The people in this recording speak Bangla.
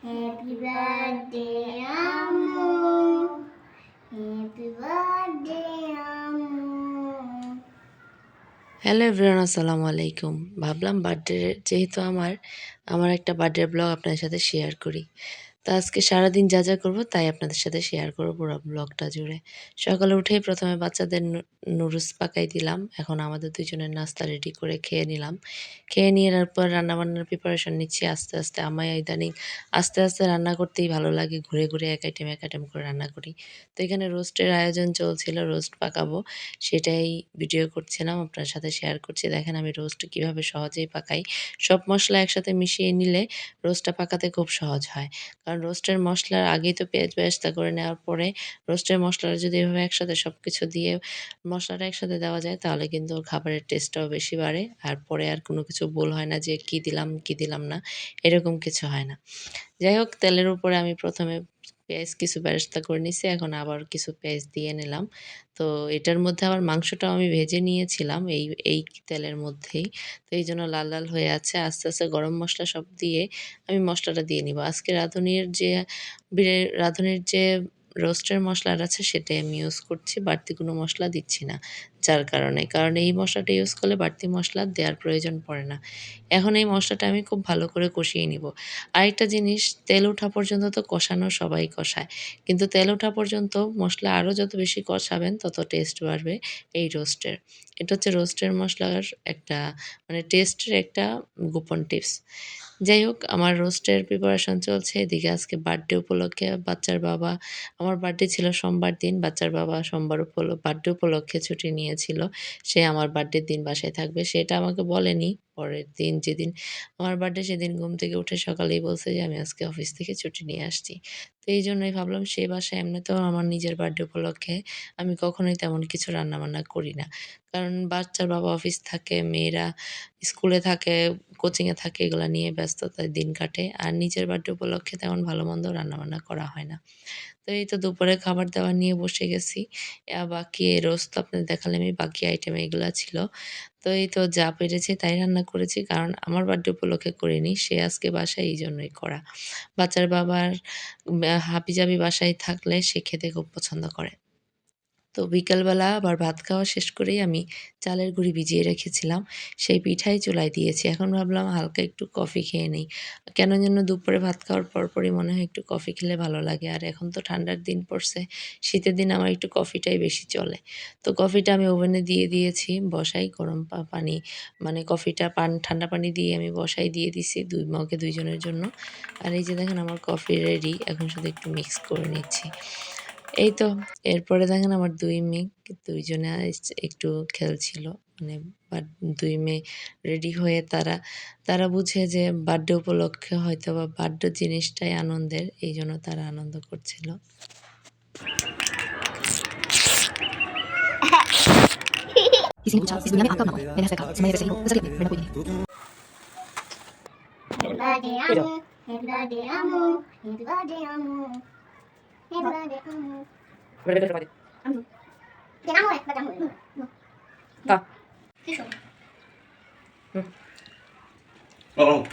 Happy birthday, Amu. Happy birthday, Amu. Hello everyone, আসসালামু আলাইকুম। ভাবলাম বার্থডে যেহেতু আমার একটা বার্থডে ব্লগ আপনাদের সাথে শেয়ার করি। তো আজকে সারাদিন যা যা করবো তাই আপনাদের সাথে শেয়ার করবো পুরো ব্লগটা জুড়ে। সকালে উঠেই প্রথমে বাচ্চাদের নুডলস পাকাই দিলাম। এখন আমাদের দুজনের নাস্তা রেডি করে খেয়ে নিলাম। খেয়ে নিয়ে তারপর রান্নাবান্নার প্রিপারেশন নিচ্ছি আস্তে আস্তে। আমায় ইদানিং আস্তে আস্তে রান্না করতেই ভালো লাগে, ঘুরে ঘুরে এক আইটেম করে রান্না করি। তো এখানে রোস্টের আয়োজন চলছিল, রোস্ট পাকাবো, সেটাই ভিডিও করছিলাম, আপনার সাথে শেয়ার করছি। দেখেন আমি রোস্ট কীভাবে সহজেই পাকাই। সব মশলা একসাথে মিশিয়ে নিলে রোস্টটা পাকাতে খুব সহজ হয়। কারণ রোস্টের মশলার আগেই তো পেঁয়াজ বেরেস্তা করে নেওয়ার পরে রোস্টের মশলাটা যদি এভাবে একসাথে সব কিছু দিয়ে মশলাটা একসাথে দেওয়া যায় তাহলে কিন্তু খাবারের টেস্টটাও বেশি বাড়ে। আর পরে আর কোনো কিছু ভুল হয় না যে কী দিলাম, কী দিলাম না, এরকম কিছু হয় না। যাই হোক, তেলের উপরে আমি প্রথমে পেঁয়াজ কিছু বেরেস্তা করে নিছি, এখন আবার কিছু পেঁয়াজ দিয়ে নিলাম। তো এটার মধ্যে আবার মাংসটাও আমি ভেজে নিয়েছিলাম এই তেলের মধ্যেই। তো এইজন্য লাল লাল হয়ে আছে। আস্তে আস্তে গরম মসলা সব দিয়ে আমি মসলাটা দিয়ে নিব। আজকে রাঁধুনির যে রোস্টের মশলাটা আছে সেটাই আমি ইউজ করছি, বাড়তি কোনো মশলা দিচ্ছি না। কারণ এই মশলাটা ইউজ করলে বাড়তি মশলা দেওয়ার প্রয়োজন পড়ে না। এখন এই মশলাটা আমি খুব ভালো করে কষিয়ে নিব। আরেকটা জিনিস, তেল ওঠা পর্যন্ত তো কষানো সবাই কষায়। কিন্তু তেল ওঠা পর্যন্ত মসলা আরও যত বেশি কষাবেন তত টেস্ট বাড়বে এই রোস্টের। এটা হচ্ছে রোস্টের মসলার একটা টেস্টের একটা গোপন টিপস। যাই হোক, আমার রোস্টের প্রিপারেশন চলছে। এদিকে আজকে বার্থডে উপলক্ষে আমার বার্থডে ছিল সোমবার দিন। বাচ্চার বাবা সোমবার বার্থডে উপলক্ষে ছুটি নিয়েছিল। সে আমার বার্থডের দিন বাসায় থাকবে। সেটা আমাকে বলেনি। পরের দিন যেদিন আমার বার্থডে সেদিন ঘুম থেকে উঠে সকালেই বলছে যে, "আমি আজকে অফিস থেকে ছুটি নিয়ে আসছি।" তো এইজন্যই ভাবলাম সে বাসায় এমনিতেও আমার নিজের বার্থডে উপলক্ষে আমি কখনোই তেমন কিছু রান্নাবান্না করি না। কারণ বাচ্চার বাবা অফিস থাকে, মেয়েরা স্কুলে থাকে, কোচিংয়ে থাকে, এগুলা নিয়ে ব্যস্ততায় দিন কাটে। আর নিজের বার্থডে উপলক্ষে তেমন ভালো-মন্দ রান্নাবান্না করা হয় না। তো এই তো দুপুরে খাবার-দাবার নিয়ে বসে গেছি। বাকি রোস্ট তো আপনাদের দেখালামই, বাকি আইটেম এগুলা ছিল। তো এই তো যা পেরেছি তাই রান্না করেছি। কারণ আমার বার্থডে উপলক্ষে করিনি। সে আজকে বাসায়, এইজন্যই করা। বাচ্চার বাবার হাবিজাবি বাসায় থাকলে সে খেতে খুব পছন্দ করে। তো বিকালবেলা আবার ভাত খাওয়া শেষ করেই আমি চালের গুঁড়ি ভিজিয়ে রেখেছিলাম। সেই পিঠাই চুলায় দিয়েছি। এখন ভাবলাম হালকা একটু কফি খেয়ে নেই। কেন যেন দুপুরে ভাত খাওয়ার পরপরই মনে হয় একটু কফি খেলে ভালো লাগে। আর এখন তো ঠান্ডার দিন পড়ছে। শীতের দিন আমার একটু কফিটাই বেশি চলে। তো কফিটা আমি ওভেনে দিয়ে দিয়েছি। বসাই গরম পানি, কফিটা ঠান্ডা পানি দিয়ে আমি দিয়ে দিছি ২ মগে ২ জনের জন্য। আর এই যে দেখেন আমার কফি রেডি। এখন শুধু একটু মিক্স করে নিচ্ছি। এই তো, এরপরে দেখেন আমার ২ মেয়ে, ২ জনে একটু খেলছিল। মানে বাট ২ মেয়ে রেডি হয়ে তারা বুঝে যে বার্থডে উপলক্ষে হয়তোবা বার্থডে জিনিসটাই আনন্দের। এইজন্য তারা আনন্দ করছিল। Happy birthday, Amu. Happy birthday, Amu. Happy birthday, Amu. Happy birthday, Amu. Amu. Yan Amu ba't Amu? Ta. Kiso. Oo.